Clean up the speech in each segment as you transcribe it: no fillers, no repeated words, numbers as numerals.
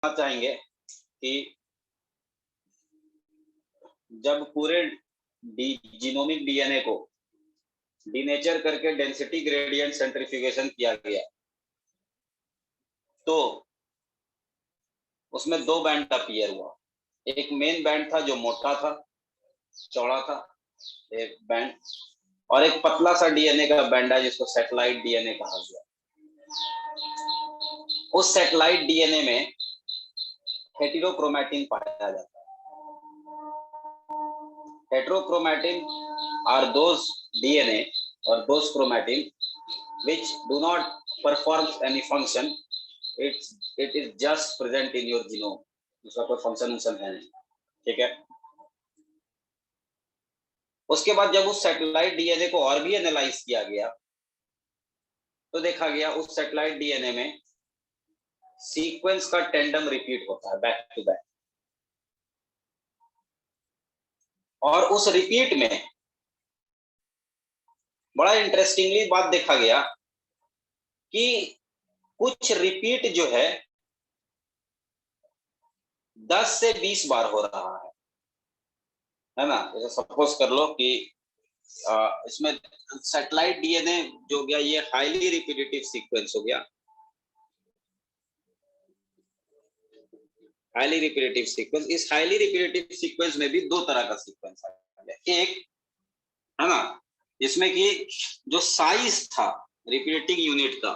चाहेंगे कि जब पूरे जीनोमिक डीएनए को डीनेचर करके डेंसिटी ग्रेडियंट सेंट्रीफ्यूगेशन किया गया तो उसमें दो बैंड अपीयर हुआ। एक मेन बैंड था जो मोटा था, चौड़ा था एक बैंड, और एक पतला सा डीएनए का बैंड है जिसको सैटेलाइट डीएनए कहा गया। उस सैटेलाइट डीएनए में हेटेरोक्रोमैटिन पाया जाता है। हेटेरोक्रोमैटिन आर दोज डीएनए और those chromatin which do not perform any function, it is just present in your genome, उसका कोई फंक्शन है नहीं, ठीक है। उसके बाद जब उस सैटेलाइट डीएनए को और भी एनालाइज किया गया तो देखा गया उस सैटेलाइट डीएनए में सीक्वेंस का टेंडम रिपीट होता है बैक टू बैक, और उस रिपीट में बड़ा इंटरेस्टिंगली बात देखा गया कि कुछ रिपीट जो है 10 से 20 बार हो रहा है ना। जैसे सपोज कर लो कि इसमें सैटेलाइट डीएनए जो गया ये हाईली रिपीटेटिव सीक्वेंस हो गया। हाईली रिपीटेटिव सीक्वेंस, इस हाईली रिपीटेटिव सीक्वेंस में भी दो तरह का सीक्वेंस आ गया। एक है ना जिसमें कि जो साइज था रिपीटेटिंग यूनिट का,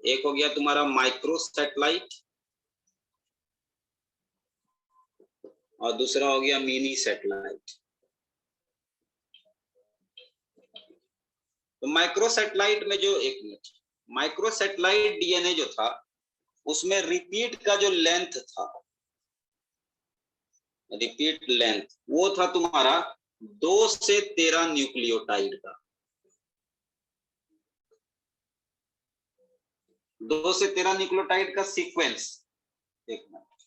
एक हो गया तुम्हारा माइक्रो सैटेलाइट और दूसरा हो गया मिनी सैटेलाइट। तो माइक्रो सैटेलाइट में जो माइक्रो सैटेलाइट डीएनए जो था उसमें रिपीट का जो लेंथ था, रिपीट लेंथ वो था तुम्हारा 2 से 13 न्यूक्लियोटाइड का। 2 से 13 न्यूक्लियोटाइड का सीक्वेंस। एक मिनट,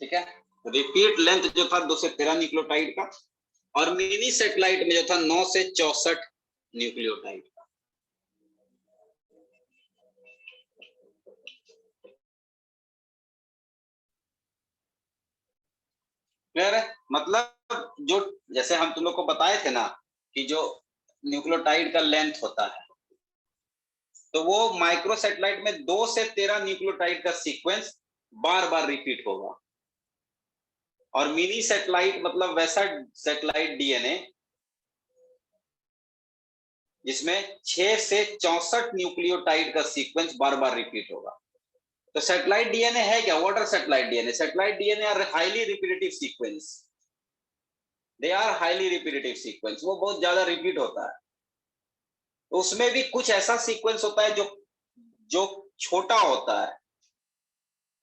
ठीक है। रिपीट लेंथ जो था 2 से 13 न्यूक्लियोटाइड का, और मिनी सैटेलाइट में जो था 9 से 64 न्यूक्लियोटाइड का। क्लियर है? मतलब जो जैसे हम तुम लोग को बताए थे ना कि जो न्यूक्लियोटाइड का लेंथ होता है, तो वो माइक्रो सैटेलाइट में 2 से 13 न्यूक्लियोटाइड का सीक्वेंस बार बार रिपीट होगा, और मिनी सैटेलाइट मतलब वैसा सैटेलाइट डीएनए जिसमें 6 से 64 न्यूक्लियोटाइड का सीक्वेंस बार बार रिपीट होगा। तो सैटेलाइट डीएनए है क्या? What are satellite DNA? Satellite DNA are highly repetitive sequence, they are highly repetitive sequence, वो बहुत ज्यादा रिपीट होता है। तो उसमें भी कुछ ऐसा सीक्वेंस होता है जो जो छोटा होता है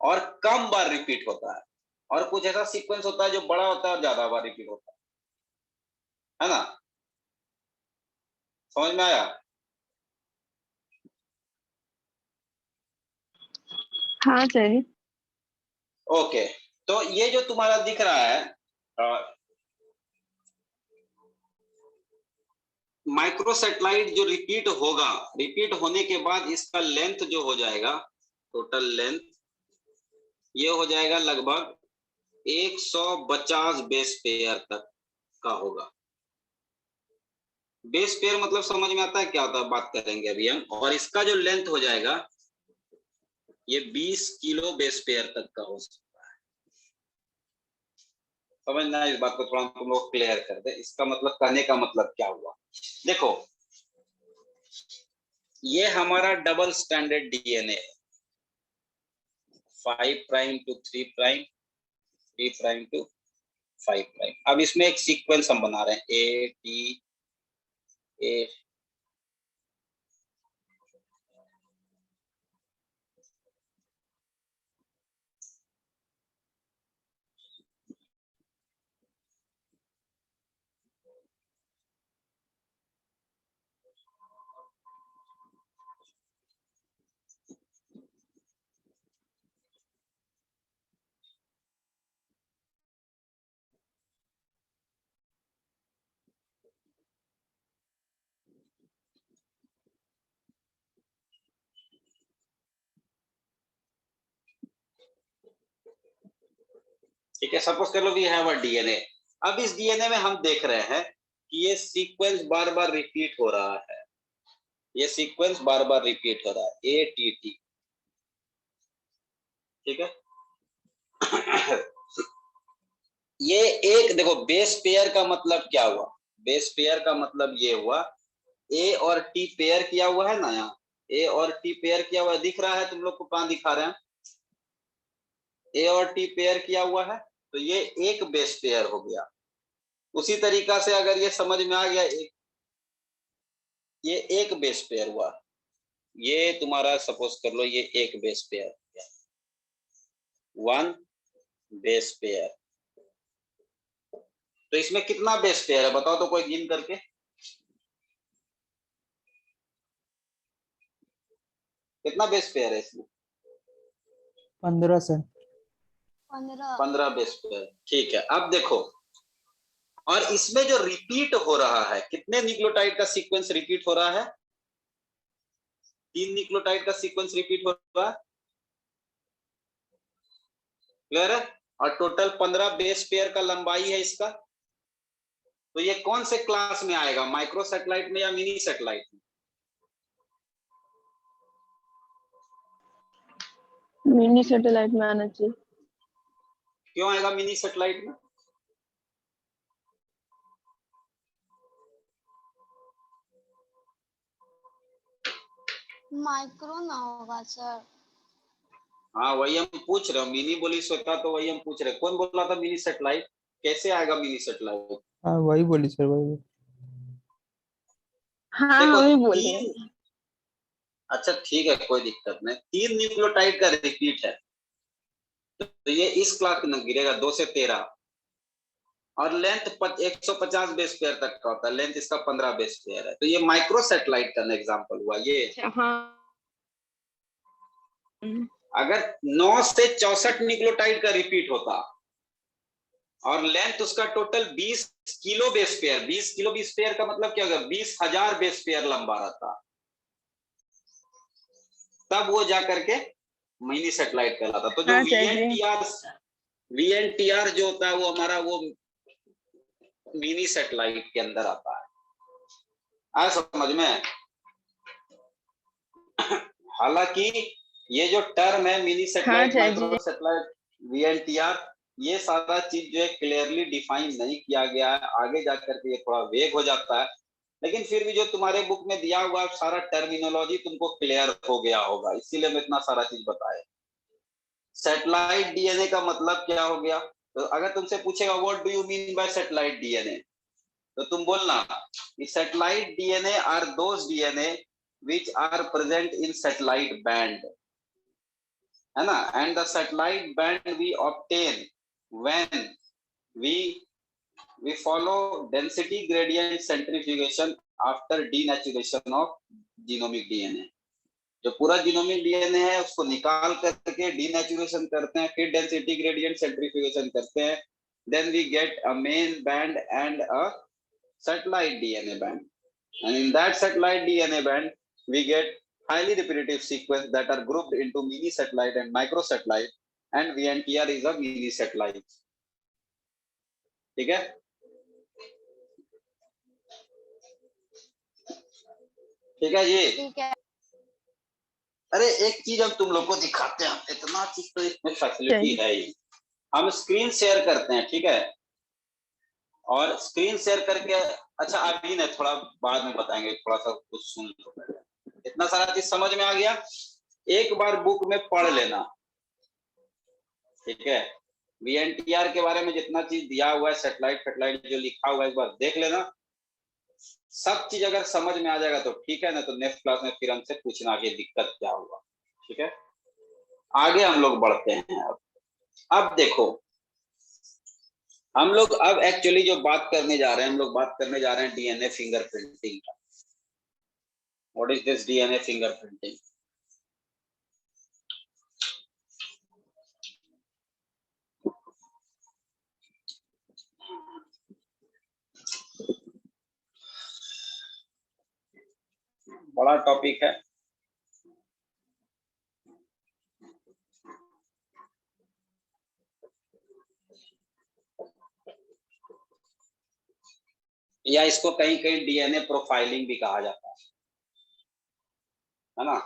और कम बार रिपीट होता है, और कुछ ऐसा सीक्वेंस होता है जो बड़ा होता है और ज्यादा बार रिपीट होता है ना। समझ में आया? हाँ सर। ओके, तो ये जो तुम्हारा दिख रहा है माइक्रो सैटेलाइट जो रिपीट होगा, रिपीट होने के बाद इसका लेंथ जो हो जाएगा, टोटल लेंथ ये हो जाएगा लगभग 150 बेस पेयर तक का होगा। बेस पेयर मतलब समझ में आता है क्या होता है? बात करेंगे अभी हम। और इसका जो लेंथ हो जाएगा ये 20 किलो बेस पेयर तक का हो सकता है। समझना, इस बात को थोड़ा तुम लोग क्लियर कर दे। इसका मतलब, कहने का मतलब क्या हुआ? देखो, ये हमारा double standard DNA 5 prime to 3 prime, 3 prime to 5 prime. अब इसमें एक सीक्वेंस हम बना रहे हैं ए टी ए, ठीक है, सपोज कर लो वी हैव अ डीएनए। अब इस डीएनए में हम देख रहे हैं कि ये सीक्वेंस बार बार रिपीट हो रहा है, ये सीक्वेंस बार बार रिपीट हो रहा है, ATT। ठीक है ये एक देखो, बेस पेयर का मतलब क्या हुआ, बेस पेयर का मतलब ये हुआ ए और टी पेयर किया हुआ है ना, यहाँ ए और टी पेयर किया हुआ दिख रहा है, तुम लोग को कहां दिखा रहे हैं, ए और टी पेयर किया हुआ है, तो ये एक बेस पेयर हो गया। उसी तरीका से अगर ये समझ में आ गया, ये एक बेस पेयर हुआ, ये तुम्हारा सपोज कर लो ये एक base pair, one base pair. तो इसमें कितना बेस पेयर है बताओ तो, कोई गिन करके। कितना बेस पेयर है इसमें? 15 से 15 बेस पेयर। ठीक है, अब देखो, और इसमें जो रिपीट हो रहा है, कितने न्यूक्लियोटाइड का सीक्वेंस रिपीट हो रहा है? 3 न्यूक्लियोटाइड का सीक्वेंस रिपीट हो रहा है, क्लियर है? और टोटल 15 बेस पेयर का लंबाई है इसका। तो ये कौन से क्लास में आएगा, माइक्रो सैटेलाइट में या मिनी सैटेलाइट में? मिनी सैटेलाइट में आना चाहिए। क्यों आएगा मिनी सैटेलाइट में? माइक्रो ना होगा सर। हाँ वही हम पूछ रहे हो, मिनी बोली सोता तो वही हम पूछ रहे, कौन बोला था मिनी सैटेलाइट? कैसे आएगा मिनी सैटेलाइट? हाँ वही बोली सर, वही। हाँ देखो हम ही बोल रहे हैं। तीन, अच्छा ठीक है कोई दिक्कत नहीं, 3 न्यूक्लियोटाइड का रिपीट है, तो ये इस क्लास में गिरेगा 2 से 13, और लेंथ 150 बेस पेयर तक का होता है, लेंथ इसका 15 बेस पेयर है, तो ये माइक्रो सैटेलाइट का एग्जांपल हुआ ये। हाँ अगर 9 से 64 न्यूक्लियोटाइड का रिपीट होता और लेंथ उसका total 20 kilo base pair, 20 kilo base pair का मतलब क्या होगा, 20,000 बेस पेयर लंबा रहता, तब वो जाकर के मिनी सैटेलाइट कहलाता। तो जो हाँ सर वीएनटीआर जो होता है वो हमारा वो मिनी सैटेलाइट के अंदर आता है, आया समझ में? हालांकि ये जो टर्म है mini satellite, micro satellite, VNTR, ये सारा चीज जो है क्लियरली डिफाइन नहीं किया गया है, आगे जाकर के ये थोड़ा वेग हो जाता है, लेकिन फिर भी जो तुम्हारे बुक में दिया हुआ सारा टर्मिनोलॉजी तुमको क्लियर हो गया होगा, इसीलिए मैं इतना सारा चीज बताया। सैटेलाइट डीएनए का मतलब क्या हो गया, तो अगर तुमसे पूछेगा what do you mean by satellite DNA, तो तुम बोलना satellite DNA are those DNA which are present in satellite band, है ना, and the satellite band we obtain when we follow density gradient centrifugation after denaturation of genomic DNA। जो पूरा genomic DNA है उसको निकाल करके डीनेचुरेशन करते हैं, फिर डेंसिटी ग्रेडियंट सेंट्रीफ्यूगेशन करते हैं, then we get a main band and a satellite DNA band, and in that satellite DNA band we get highly repetitive sequence that are grouped into mini satellite and micro satellite, and VNTR is a mini satellite। ठीक है, ठीक है जी, ठीक है। अरे एक चीज हम तुम लोग को दिखाते हैं, इतना चीज तो इसमें फैसिलिटी है ही। हम स्क्रीन शेयर करते हैं, ठीक है, और स्क्रीन शेयर करके, अच्छा अभी नहीं थोड़ा बाद में बताएंगे, थोड़ा सा कुछ सुन लो, इतना सारा चीज समझ में आ गया, एक बार बुक में पढ़ लेना, ठीक है, वीएनटीआर के बारे में जितना चीज दिया हुआ है, सैटेलाइट जो लिखा हुआ है एक बार देख लेना, सब चीज अगर समझ में आ जाएगा तो ठीक है ना, तो नेक्स्ट क्लास में फिर हमसे पूछना कि दिक्कत क्या हुआ। ठीक है, आगे हम लोग बढ़ते हैं। अब देखो हम लोग अब एक्चुअली जो बात करने जा रहे हैं, हम लोग बात करने जा रहे हैं डीएनए फिंगरप्रिंटिंग का। What is this DNA fingerprinting? बड़ा टॉपिक है, या इसको कहीं कहीं डीएनए प्रोफाइलिंग भी कहा जाता है ना।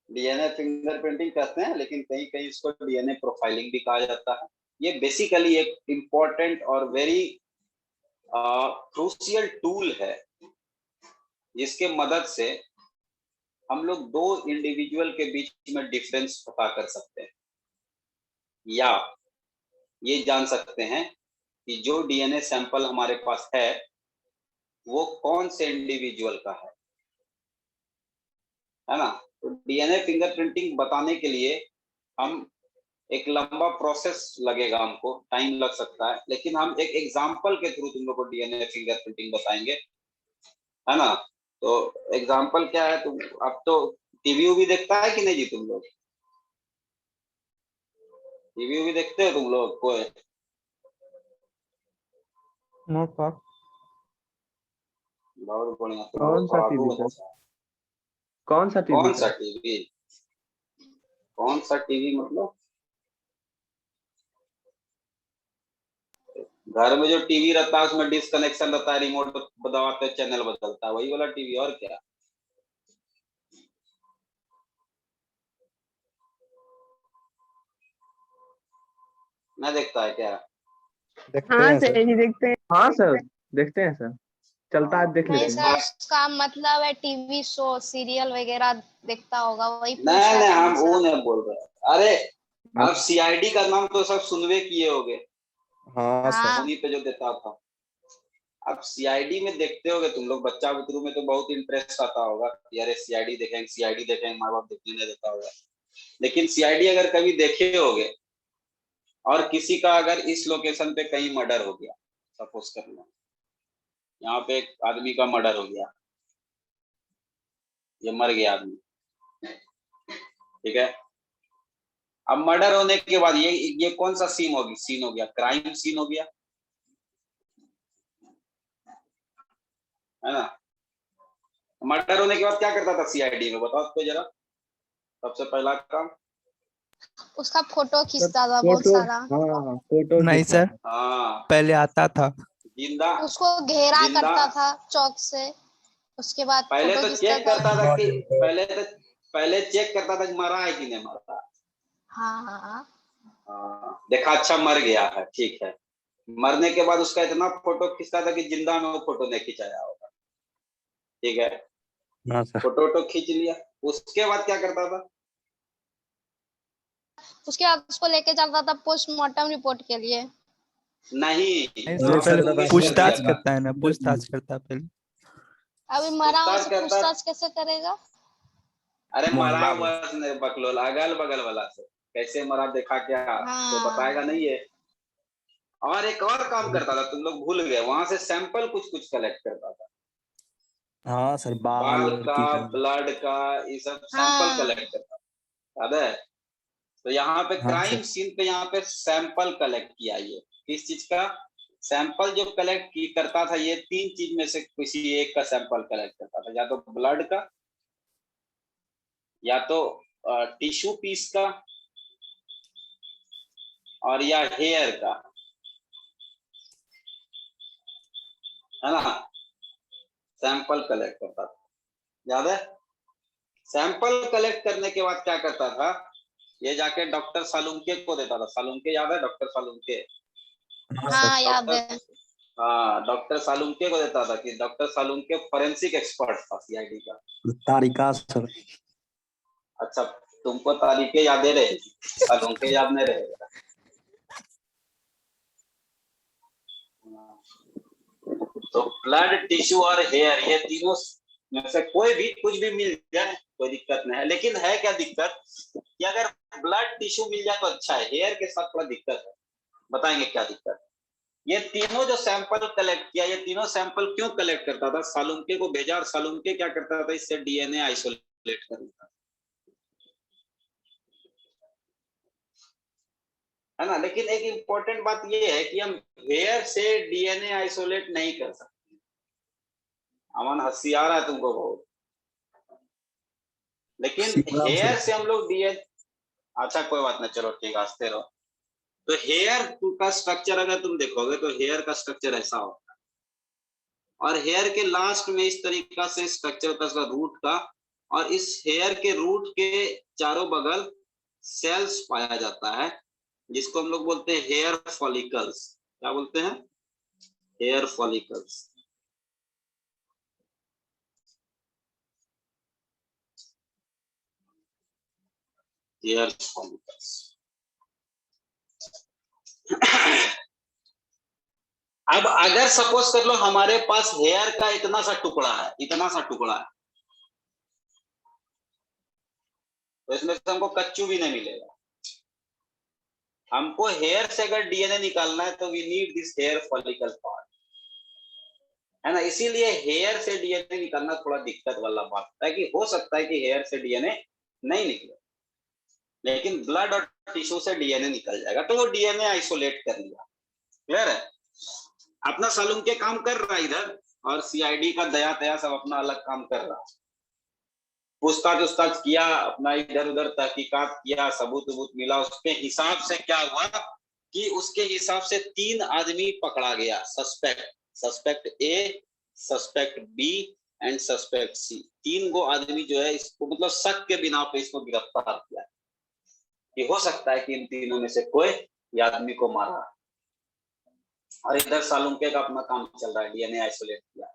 डीएनए फिंगरप्रिंटिंग कहते हैं, लेकिन कहीं कहीं इसको डीएनए प्रोफाइलिंग भी कहा जाता है। ये बेसिकली एक इम्पोर्टेंट और वेरी क्रूशियल टूल है, जिसके मदद से हम लोग दो इंडिविजुअल के बीच में डिफरेंस पता कर सकते हैं, या ये जान सकते हैं कि जो डीएनए सैंपल हमारे पास है वो कौन से इंडिविजुअल का है ना। तो डीएनए फिंगरप्रिंटिंग बताने के लिए हम एक लंबा प्रोसेस लगेगा, हमको टाइम लग सकता है, लेकिन हम एक एग्जांपल के थ्रू तुम लोग को डीएनए फिंगरप्रिंटिंग बताएंगे, है ना। तो एग्जांपल क्या है, तुम अब तो टीवी भी देखता है कि नहीं जी तुम लोग? टीवी भी देखते हो तुम लोग कोई? नो पाक। बहुत बढ़िया। कौन सा टीवी सर? कौन सा टीवी? कौन सा टीवी? कौन सा टीवी मतलब? घर में जो टीवी रहता है उसमें डिसकनेक्शन रहता है, रिमोट दबाते चैनल बदलता है, वही वाला टीवी, और क्या? मैं देखता है क्या? देखते हाँ हैं सर सर। जी देखते हैं। हाँ सर, देखते हैं सर, चलता है देख नहीं लेते हैं। सर, उसका मतलब है टीवी शो सीरियल वगैरह देखता होगा, वही पूछ नहीं रहा नहीं, था हम मैं वो सर। नहीं बोल रहे। अरे आप सीआईडी का नाम तो सब सुनवे किए होगे, हाँ सर। हाँ सोनी पे जो देता था। अब सीआईडी में देखते होगे तुम लोग, बच्चा बुतरू में तो बहुत इंटरेस्ट आता होगा कि अरे सीआईडी देखेंगे, सीआईडी देखेंगे, माँ बाप देखने नहीं देता होगा। लेकिन सीआईडी अगर कभी देखे होगे और किसी का अगर इस लोकेशन पे कहीं मर्डर हो गया, सपोज कर लो यहाँ पे एक आदमी का मर्डर हो गया, ये मर गया आदमी, ठीक है। अब मर्डर होने के बाद ये कौन सा सीन हो गया? क्राइम सीन हो गया, है ना। मर्डर होने के बाद क्या करता था सीआईडी में, बताओ तो जरा। सबसे पहला काम, उसका फोटो खींचता था बहुत फोटो, सारा, हाँ फोटो नहीं खींचता सर, था। हाँ, पहले आता था। जिंदा उसको घेरा जिंदा करता था चौक से, उसके बाद पहले फोटो तो खींचता चेक था। करता था कि पहले चेक करता था कि मरा है कि नहीं मरा। हाँ हाँ देखा अच्छा मर गया है, ठीक है। मरने के बाद उसका इतना फोटो खींचता था कि जिंदा में वो फोटो नहीं खिंचाया होगा, ठीक है। हाँ सर। फोटो खींच लिया, उसके बाद क्या करता था? उसके बाद उसको लेके चलता था पोस्टमार्टम रिपोर्ट के लिए। नहीं, नहीं वहां सर, पे पहले तो मिस कर दिया पूछताछ था। करता है ना, पूछताछ करता है पहले। अभी मरा हुआ से करता, पूछताछ कैसे करेगा? अरे मरा मोहल्ला हुआ ने बकलोल अगल बगल वाला से कैसे मरा देखा क्या, तो बताएगा हाँ नहीं है। और एक और काम करता था, तुम लोग भूल गए, वहां से सैंपल कुछ कुछ कलेक्ट करता था, हाँ सर, बाल बाल का, लड़की का। ब्लड का, ये सब सैंपल हाँ कलेक्ट करता था, याद है। तो यहाँ पे हाँ क्राइम सर। सीन पे यहाँ पे सैंपल कलेक्ट किया, ये किस चीज का सैंपल जो कलेक्ट करता था? ये तीन चीज में से किसी एक का सैंपल कलेक्ट करता था, या तो ब्लड का, या तो टिश्यू पीस का, और या हेयर का, है ना। सैंपल कलेक्ट करता था, याद है। सैंपल कलेक्ट करने के बाद क्या करता था, ये जाके डॉक्टर सालुंके को देता था। सालुंके याद है, डॉक्टर सालुंके? हाँ सर। हाँ याद है। डॉक्टर, हाँ, डॉक्टर सालुंके को देता था कि डॉक्टर सालुंके फॉरेंसिक एक्सपर्ट था सीआईडी का। तारिका सर। अच्छा, तुमको तारीखें याद रहे, सालुंके याद नहीं रहेगा। तो ब्लड, टिश्यू और हेयर, ये तीनों में से कोई भी कुछ भी मिल जाए कोई दिक्कत नहीं है, लेकिन है क्या दिक्कत कि अगर ब्लड टिश्यू मिल जाए तो अच्छा है, हेयर के साथ थोड़ा दिक्कत है। बताएंगे क्या दिक्कत। ये तीनों जो सैंपल कलेक्ट किया, ये तीनों सैंपल क्यों कलेक्ट करता था? सालुंके को भेजा, और सालुंके क्या करता था, इससे डीएनए आइसोलेट करता, है ना। लेकिन एक इंपॉर्टेंट बात ये है कि हम हेयर से डीएनए आइसोलेट नहीं कर सकते। अमन हंसी आ रहा है तुमको बहुत, लेकिन शिवराम हेयर सर। से हम लोग डीएनए, अच्छा कोई बात नहीं, चलो ठीक है, हंसते रहो। तो हेयर का स्ट्रक्चर अगर तुम देखोगे तो हेयर का स्ट्रक्चर ऐसा होता है, और हेयर के लास्ट में इस तरीका से स्ट्रक्चर होता है उसका रूट का, और इस हेयर के रूट के चारों बगल सेल्स पाया जाता है, जिसको हम लोग बोलते हैं हेयर फॉलिकल्स। क्या बोलते हैं? Hair follicles. Hair follicles. अब अगर सपोज कर लो हमारे पास हेयर का इतना सा टुकड़ा है, इतना सा टुकड़ा है, तो इसमें से हमको कच्चू भी नहीं मिलेगा। हमको हेयर से अगर डीएनए निकालना है तो we need this hair follicle part, है ना। इसीलिए हेयर से डीएनए निकालना थोड़ा दिक्कत वाला बात है, कि हो सकता है कि हेयर से डीएनए नहीं निकले, लेकिन ब्लड और टिश्यू से डीएनए निकल जाएगा, तो वो डीएनए आइसोलेट कर लिया। क्लियर है? अपना सालुंके काम कर रहा है इधर, और सीआईडी का दया तया सब अपना अलग काम कर रहा है। पूछताछ उछताछ किया, अपना इधर उधर तहकीकात किया, सबूत सबूत मिला, उसके हिसाब से क्या हुआ कि उसके हिसाब से 3 आदमी पकड़ा गया, suspect A, suspect B and suspect C. 3 गो आदमी जो है इसको मतलब शक के बिना पे इसको गिरफ्तार किया, कि हो सकता है कि इन तीनों में से कोई आदमी को मारा। और इधर सालुंके का अपना काम चल रहा है, डीएनए आइसोलेट किया।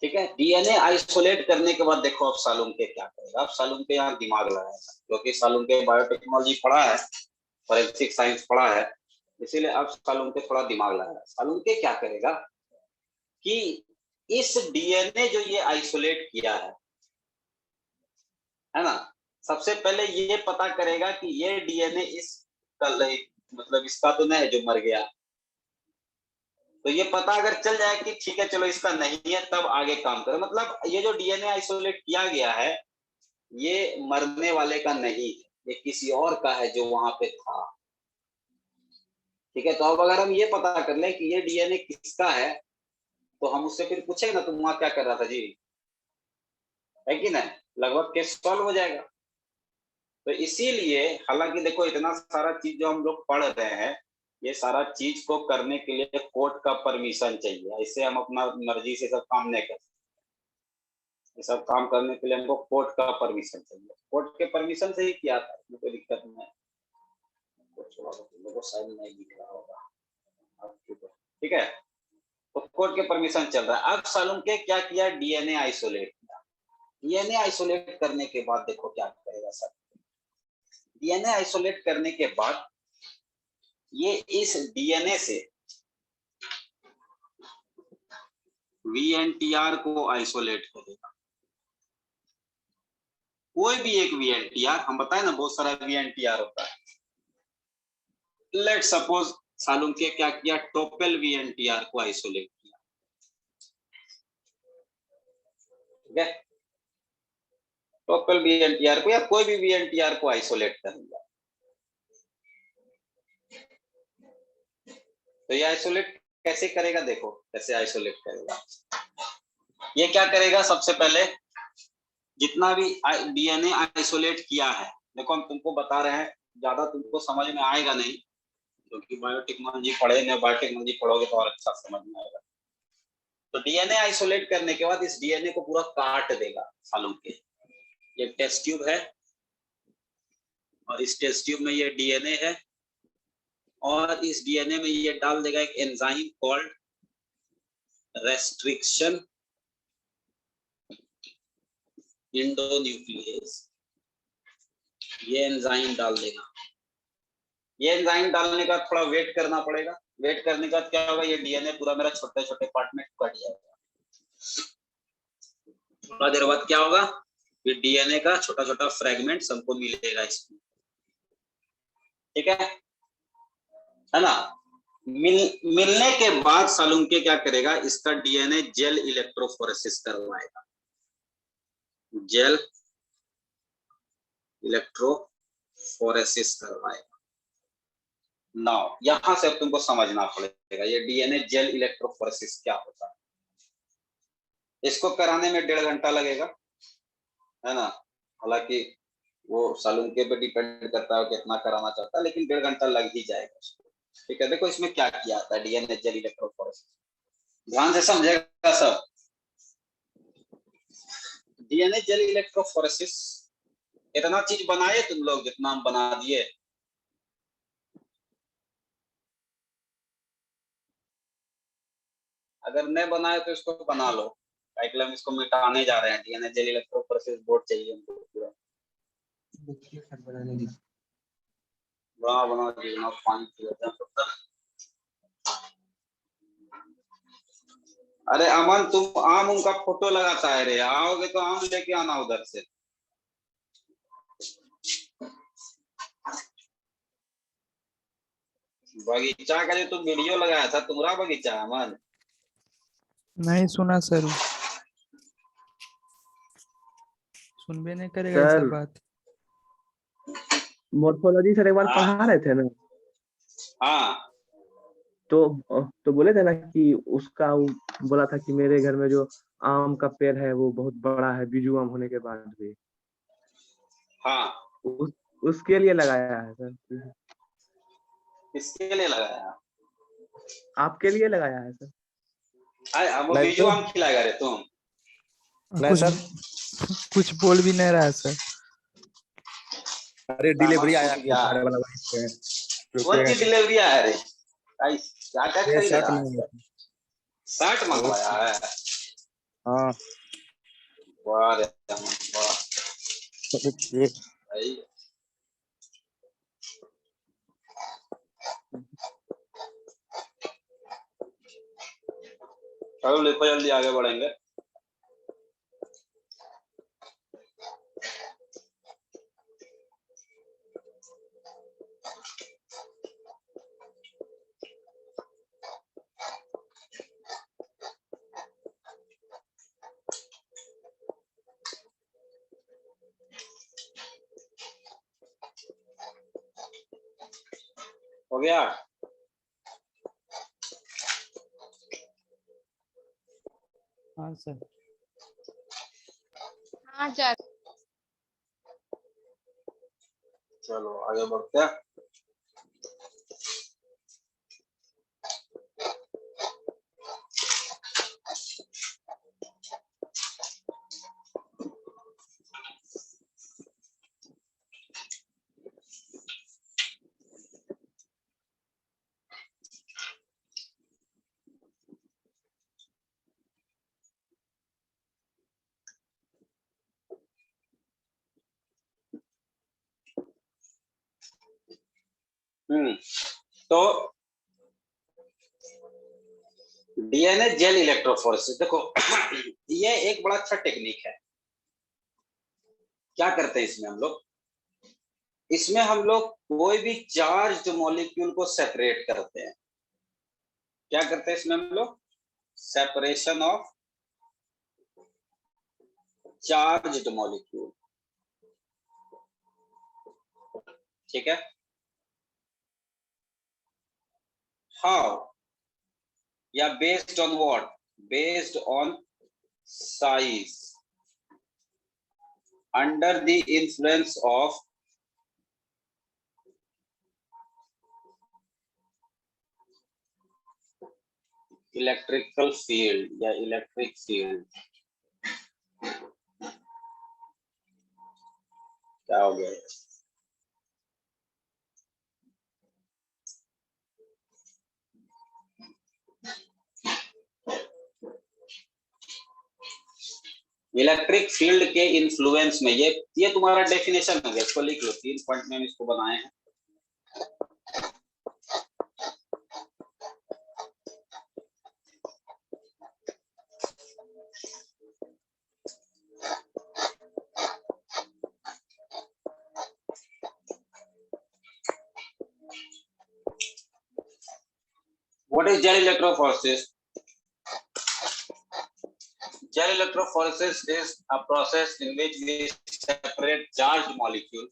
ठीक है, डीएनए आइसोलेट करने के बाद देखो अब सालुंके क्या करेगा। अब सालुंके यहाँ दिमाग लगाएगा, क्योंकि सालुंके बायोटेक्नोलॉजी पढ़ा है, फॉरेंसिक साइंस पढ़ा है, इसीलिए अब सालुंके थोड़ा दिमाग लगाएगा। सालुंके क्या करेगा कि इस डीएनए जो ये आइसोलेट किया है ना, सबसे पहले ये पता करेगा कि ये डीएनए इस मतलब इसका तो नहीं है जो मर गया। तो ये पता अगर चल जाए कि ठीक है चलो इसका नहीं है, तब आगे काम करो। मतलब ये जो डीएनए आइसोलेट किया गया है ये मरने वाले का नहीं, ये किसी और का है जो वहां पे था। ठीक है, तो अब अगर हम ये पता कर ले कि ये डीएनए किसका है, तो हम उससे फिर पूछेंगे ना तुम वहां क्या कर रहा था जी, है कि नहीं, लगभग केस सॉल्व हो जाएगा। तो इसीलिए हालांकि देखो इतना सारा चीज जो हम लोग पढ़ रहे हैं, ये सारा चीज को करने के लिए कोर्ट का परमिशन चाहिए, ऐसे हम अपना मर्जी से सब काम नहीं कर सकते। ये सब काम करने के लिए हमको कोर्ट का परमिशन चाहिए, कोर्ट के परमिशन से ही किया था, इसमें कोई दिक्कत नहीं है। साइड नहीं दिख रहा होगा, ठीक है। तो कोर्ट के परमिशन चल रहा है। अब सालुंके क्या किया, डीएनए आइसोलेट किया। डीएनए आइसोलेट करने के बाद देखो क्या करेगा सर, डीएनए आइसोलेट करने के बाद ये इस डीएनए से वीएनटीआर को आइसोलेट करेगा। कोई भी एक वीएनटीआर, हम बताए ना बहुत सारा वीएनटीआर होता है। लेट सपोज सालुंके क्या किया, टोपल वीएनटीआर को आइसोलेट किया। ठीक है, टोपल वीएनटीआर को या कोई भी वीएनटीआर को आइसोलेट कर लिया। तो ये आइसोलेट कैसे करेगा, देखो कैसे आइसोलेट करेगा। ये क्या करेगा, सबसे पहले जितना भी डीएनए आइसोलेट किया है, देखो हम तुमको बता रहे हैं, ज्यादा तुमको समझ में आएगा नहीं, क्योंकि बायोटेक्नोलॉजी पढ़े ना, बायोटेक्नोलॉजी पढ़ोगे तो और अच्छा समझ में आएगा। तो डीएनए आइसोलेट करने के बाद इस डीएनए को पूरा काट देगा सालुंके। ये टेस्ट ट्यूब है, और इस टेस्ट ट्यूब में ये डीएनए है, और इस डीएनए में ये डाल देगा एक एंजाइम कॉल्ड रेस्ट्रिक्शन इंडोन्यूक्लियेज। ये एंजाइम डाल देगा। ये एंजाइम डालने का थोड़ा वेट करना पड़ेगा। वेट करने का क्या होगा, ये डीएनए पूरा मेरा छोटे छोटे पार्ट में कट जाएगा। थोड़ा देर बाद क्या होगा, ये डीएनए का छोटा छोटा फ्रेगमेंट हमको मिलेगा इसमें। ठीक है ना। मिलने के बाद सालुंके क्या करेगा, इसका डीएनए जेल इलेक्ट्रोफोरेसिस करवाएगा। जेल इलेक्ट्रोफोरेसिस करवाएगा। नाउ यहां से अब तुमको समझना पड़ेगा ये डीएनए जेल इलेक्ट्रोफोरेसिस क्या होता है। इसको कराने में 1.5 घंटा लगेगा, है ना। हालांकि वो सालून के पे डिपेंड करता है कितना कराना चाहता है, लेकिन 1.5 घंटा लग ही जाएगा उसको। ठीक है, देखो इसमें क्या किया आता है डीएनए जेल इलेक्ट्रोफोरेसिस, ध्यान से समझेगा सब। डीएनए जेल इलेक्ट्रोफोरेसिस इतना चीज बनाए तुम लोग जितना हम बना दिए? अगर नहीं बनाए तो इसको बना लो, हम इसको मिटाने जा रहे हैं। डीएनए जेल इलेक्ट्रोफोरेसिस बोर्ड चाहिए हमको पूरा। बना दीजिए, पानी पी लेते हैं। अरे अमन, तुम आम उनका फोटो लगाता है रे, आओगे तो आम लेके आना उधर से। बगीचा का जो तुम वीडियो लगाया था, तुम्हारा बगीचा है अमन? नहीं सुना सर, सुनबे नहीं करेगा ये सर सब बात। मॉर्फोलॉजी सर एक बार हाँ। पढ़ा रहे थे ना, हाँ तो बोले थे ना कि उसका वो बोला था कि मेरे घर में जो आम का पेड़ है वो बहुत बड़ा है, बीजू आम होने के बाद भी। हाँ। उसके लिए लगाया है सर। किसके लिए लगाया? आपके लिए लगाया है सर। अब नहीं बीजू तो आम खिलाएगा रे तुम? नहीं कुछ सर, कुछ बोल भी नहीं रहा है सर। अरे डिलीवरी आया कि सारे वाला वहीं पे कौन रुकेगा। सी डिलीवरी आया रे? क्या क्या ये खरीद शर्ट रहा नहीं है? शर्ट मंगवाया है? हाँ वाह रे अमन, वाह ये भाई। चलो लिखो, जल्दी आगे बढ़ेंगे। हो गया? हाँ सर। हाँ सर। चलो आगे बढ़ते हैं। तो डीएनए जेल इलेक्ट्रोफोरेसिस, देखो ये एक बड़ा अच्छा टेक्निक है। क्या करते हैं इसमें हम लोग कोई भी चार्ज मॉलिक्यूल को सेपरेट करते हैं। क्या करते हैं इसमें हम लोग? Separation of charged molecule. ठीक है? हाउ? या based on what? Based on size, under the influence of electrical field या इलेक्ट्रिक फील्ड। क्या हो गया? इलेक्ट्रिक फील्ड के इन्फ्लुएंस में, ये तुम्हारा डेफिनेशन हो गया, इसको लिख लो। 3 पॉइंट में हम इसको बनाए हैं। What is gel electrophoresis? Gel electrophoresis is a process in which we separate charged molecules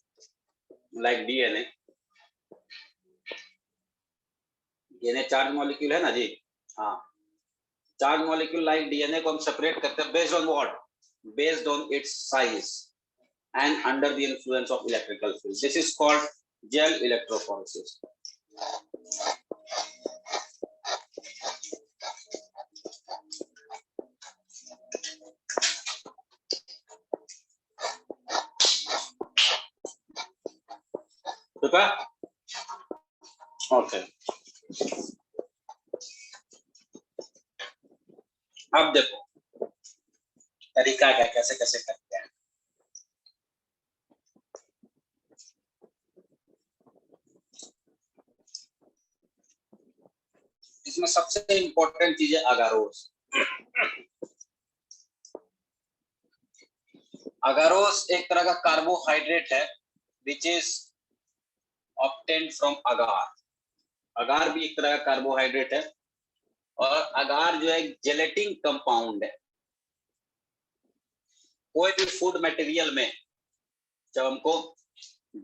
like DNA. DNA charge molecule है ना जी? हाँ, चार्ज मॉलिक्यूल लाइक डीएनए को हम सेपरेट करते हैं based on what? Based on it's size. and under the influence of electrical field. This is called gel electrophoresis. ठीक है? Okay. अब देखो तरीका क्या, कैसे कैसे करते हैं। इसमें सबसे इंपॉर्टेंट चीज है अगारोस। अगारोस एक तरह का कार्बोहाइड्रेट है विच इज ऑब्टेन्ड फ्रॉम अगार। अगार भी एक तरह का कार्बोहाइड्रेट है और अगार जो है जेलेटिन कंपाउंड है। कोई भी फूड मटेरियल में जब हमको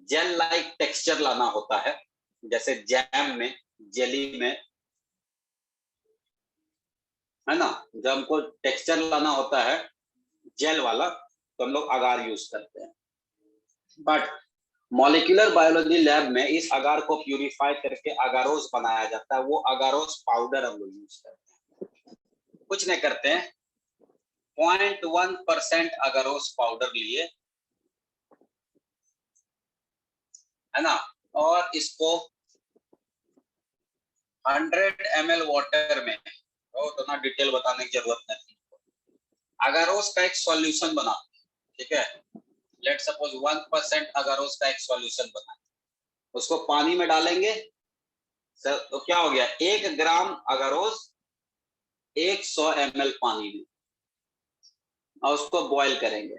जेल लाइक टेक्सचर लाना होता है, जैसे जैम में, जेली में, है ना, जब हमको टेक्सचर लाना होता है जेल वाला तो हम लोग अगार यूज करते हैं। बट मॉलिक्यूलर बायोलॉजी लैब में इस अगार को प्यूरिफाई करके अगारोस बनाया जाता है। वो अगारोस पाउडर हम लोग यूज करते हैं। कुछ नहीं करते हैं, 0.1% अगारोस पाउडर लिए, है ना, और इसको 100 ml वाटर में, तो उतना डिटेल बताने की जरूरत नहीं, अगारोस का एक सॉल्यूशन बनाते हैं। ठीक है, लेट सपोज 1% अगारोस का एक सॉल्यूशन बनाए, उसको पानी में डालेंगे सर, तो क्या हो गया, 1 ग्राम अगारोस 100 ml पानी में, और उसको बॉईल करेंगे।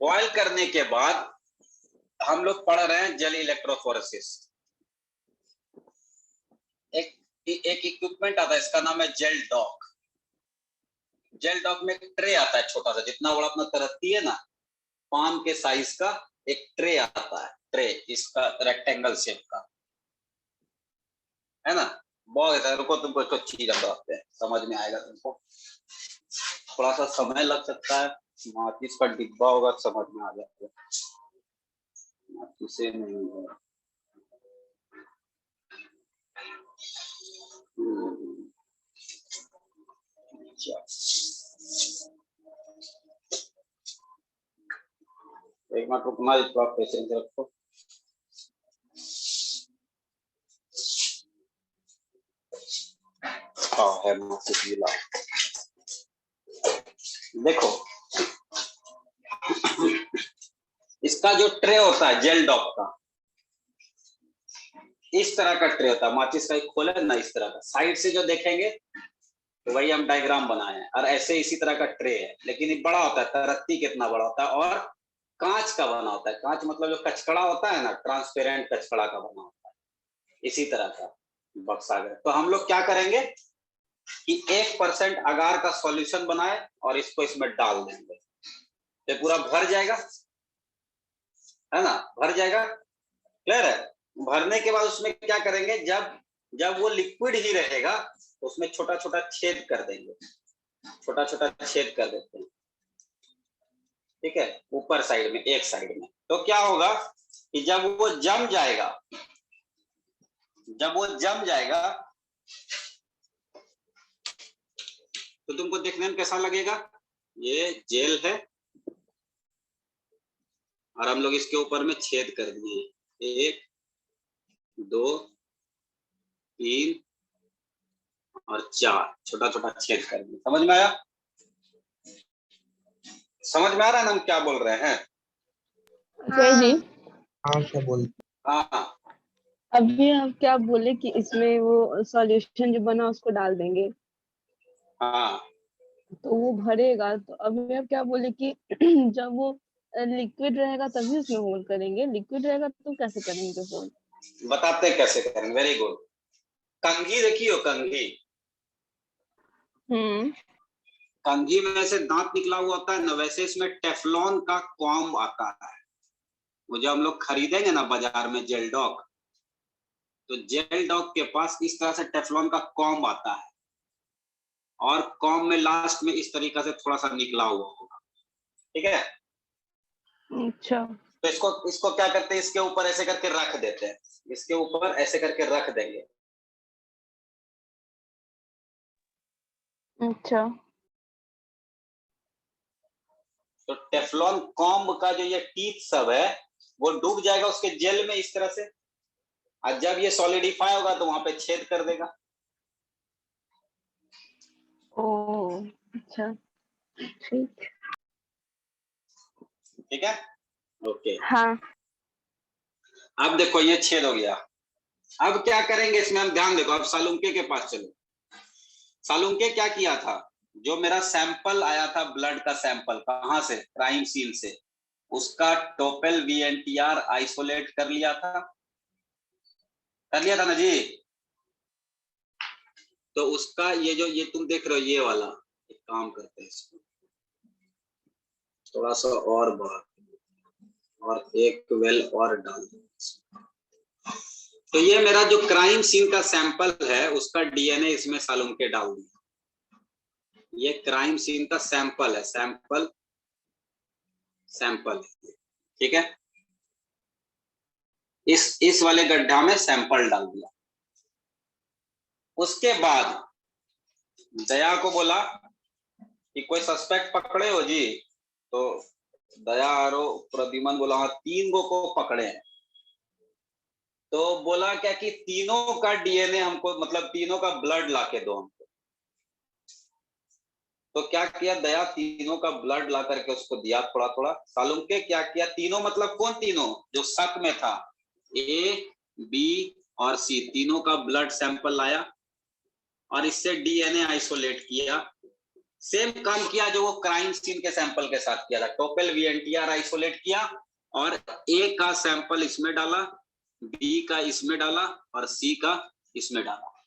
बॉईल करने के बाद हम लोग पढ़ रहे हैं जेल इलेक्ट्रोफोरेसिस। एक इक्विपमेंट आता है, इसका नाम है जेल डॉक। जेल डॉक में एक ट्रे आता है छोटा सा, जितना बड़ा अपना तरत्ती है ना, पाम के साइज का एक ट्रे आता है। ट्रे इसका रेक्टेंगल शेप का, है ना, बहुत है। रुको तुमको एक चीज बताते हैं, समझ में आएगा तुमको। थोड़ा सा समय लग सकता है, माचिस का डिब्बा होगा, समझ में आ जाता है। माचिस से नहीं होगा। एक मिनट रुकना, इसको आप पेशेंस रखो। हाँ है माचिस मिला। देखो इसका जो ट्रे होता है जेल डॉक का, इस तरह का ट्रे होता है। माचिस का एक खोले ना, इस तरह का, साइड से जो देखेंगे तो वही हम डायग्राम बनाए हैं। और ऐसे इसी तरह का ट्रे है, लेकिन ये बड़ा होता है, तरत्ती कितना बड़ा होता है, और कांच का बना होता है। कांच मतलब जो कचकड़ा होता है ना, ट्रांसपेरेंट कचकड़ा का बना होता है, इसी तरह का बक्सा है। तो हम लोग क्या करेंगे कि 1% अगार का सॉल्यूशन बनाए और इसको इसमें डाल देंगे, तो पूरा भर जाएगा, है ना, भर जाएगा। क्लियर है? भरने के बाद उसमें क्या करेंगे, जब वो लिक्विड ही रहेगा तो उसमें छोटा छोटा छेद कर देंगे, छोटा छोटा छेद कर देते हैं। ठीक है, ऊपर साइड में, एक साइड में। तो क्या होगा कि जब वो जम जाएगा तो तुमको देखने में कैसा लगेगा, ये जेल है और हम लोग इसके ऊपर में छेद कर दिए, 1 2 3 और 4 छोटा छोटा छेद कर दिए। समझ में आया? समझ में आ रहा है ना हम क्या बोल रहे हैं? सर जी, हाँ क्या बोल हाँ, अभी आप क्या बोले कि इसमें वो सॉल्यूशन जो बना उसको डाल देंगे, हाँ, तो वो भरेगा। तो अभी आप क्या बोले कि जब वो लिक्विड रहेगा तभी उसमें होल करेंगे, लिक्विड रहेगा तो कैसे करेंगे होल? बताते हैं कैसे करेंगे। Very good. कंघी देखियो, कंघी, कंघी में से दांत निकला हुआ होता है ना, वैसे इसमें टेफलॉन का कॉम्ब आता है। वो जब हम लोग खरीदेंगे ना बाजार में जेल डॉक, तो जेल डॉक के पास इस तरह से टेफलॉन का कॉम्ब आता है, और कॉम्ब में लास्ट में इस तरीका से थोड़ा सा निकला हुआ होगा। ठीक है। अच्छा तो इसको इसको क्या करते हैं, इसके ऊपर ऐसे करके रख देते हैं, इसके ऊपर ऐसे करके रख देंगे। अच्छा तो टेफ्लॉन कॉम्ब का जो ये टीथ सब है वो डूब जाएगा उसके जेल में इस तरह से, और जब ये सॉलिडिफाई होगा तो वहां पे छेद कर देगा। ओ अच्छा ठीक ठीक है, ओके। हाँ अब देखो ये छेद हो गया। अब क्या करेंगे इसमें, हम ध्यान देखो, अब सालुंके के पास चलो। सालुंके क्या किया था, जो मेरा सैंपल आया था ब्लड का सैंपल, कहां से, क्राइम सीन से, उसका टोपेल वीएनटीआर आइसोलेट कर लिया था ना जी। तो उसका ये जो ये तुम देख रहे हो ये वाला, एक काम करते हैं इसको थोड़ा सा और बढ़ा और एक वेल और डाल दो। तो ये मेरा जो क्राइम सीन का सैंपल है उसका डीएनए इसमें सालुंके डाल दिया। ये क्राइम सीन का सैंपल है, सैंपल ठीक है। इस वाले गड्ढा में सैंपल डाल दिया। उसके बाद दया को बोला कि कोई सस्पेक्ट पकड़े हो जी, तो दया और प्रद्युमन बोला हाँ 3 गो को पकड़े हैं। तो बोला क्या कि तीनों का डीएनए हमको, मतलब तीनों का ब्लड लाके दो हमको। तो क्या किया दया, तीनों का ब्लड ला करके उसको दिया थोड़ा थोड़ा। सालुंके क्या किया, तीनों मतलब कौन तीनों, जो शक में था, ए बी और सी, तीनों का ब्लड सैंपल लाया और इससे डीएनए आइसोलेट किया। सेम काम किया जो वो क्राइम सीन के सैंपल के साथ किया था, टोपेल वीएनटीआर आइसोलेट किया और ए का सैंपल इसमें डाला, बी का इसमें डाला और सी का इसमें डाला।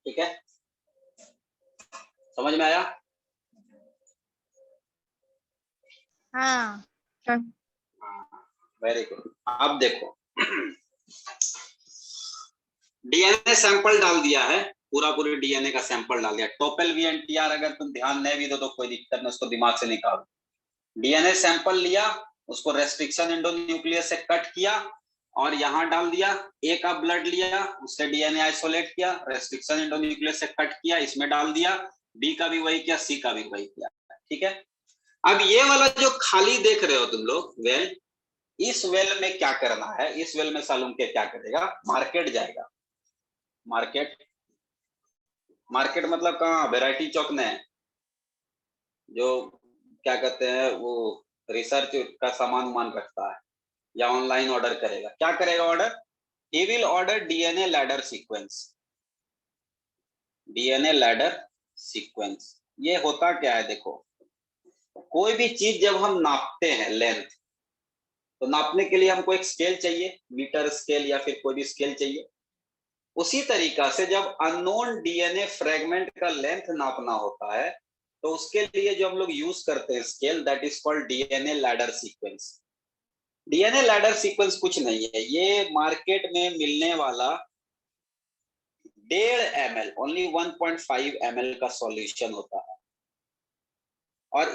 ठीक है, समझ में आया? हाँ वेरी गुड। अब देखो डीएनए सैंपल डाल दिया है, पूरे डीएनए का सैंपल डाल दिया। टोपेल वीएनटीआर अगर तुम ध्यान नहीं भी दो तो कोई दिक्कत नहीं, उसको दिमाग से निकालो। डीएनए सैंपल लिया, उसको रेस्ट्रिक्शन एंडोन्यूक्लियस से कट किया और यहां डाल दिया। ए का ब्लड लिया, उससे डीएनए आइसोलेट किया, रेस्ट्रिक्शन एंडोन्यूक्लियस से कट किया, इसमें डाल दिया। बी का भी वही किया, सी का भी वही किया। ठीक है, अब ये वाला जो खाली देख रहे हो तुम लोग वेल, इस वेल में क्या करना है, इस वेल में सालुंके क्या करेगा, मार्केट जाएगा। मार्केट मतलब कहाँ, वैरायटी चौक में, जो क्या कहते हैं वो रिसर्च का सामान उमान रखता है, या ऑनलाइन ऑर्डर करेगा। क्या करेगा order, he will order DNA ladder sequence. DNA ladder sequence ये होता क्या है, देखो कोई भी चीज जब हम नापते हैं लेंथ, तो नापने के लिए हमको एक स्केल चाहिए, मीटर स्केल या फिर कोई भी स्केल चाहिए। उसी तरीका से जब अननोन डीएनए फ्रेगमेंट का लेंथ नापना होता है तो उसके लिए जो हम लोग यूज करते हैं scale, that is called DNA ladder sequence. DNA ladder sequence कुछ नहीं है, ये मार्केट में मिलने वाला 1.5 ml, ओनली 1.5 ml का सॉल्यूशन होता है। और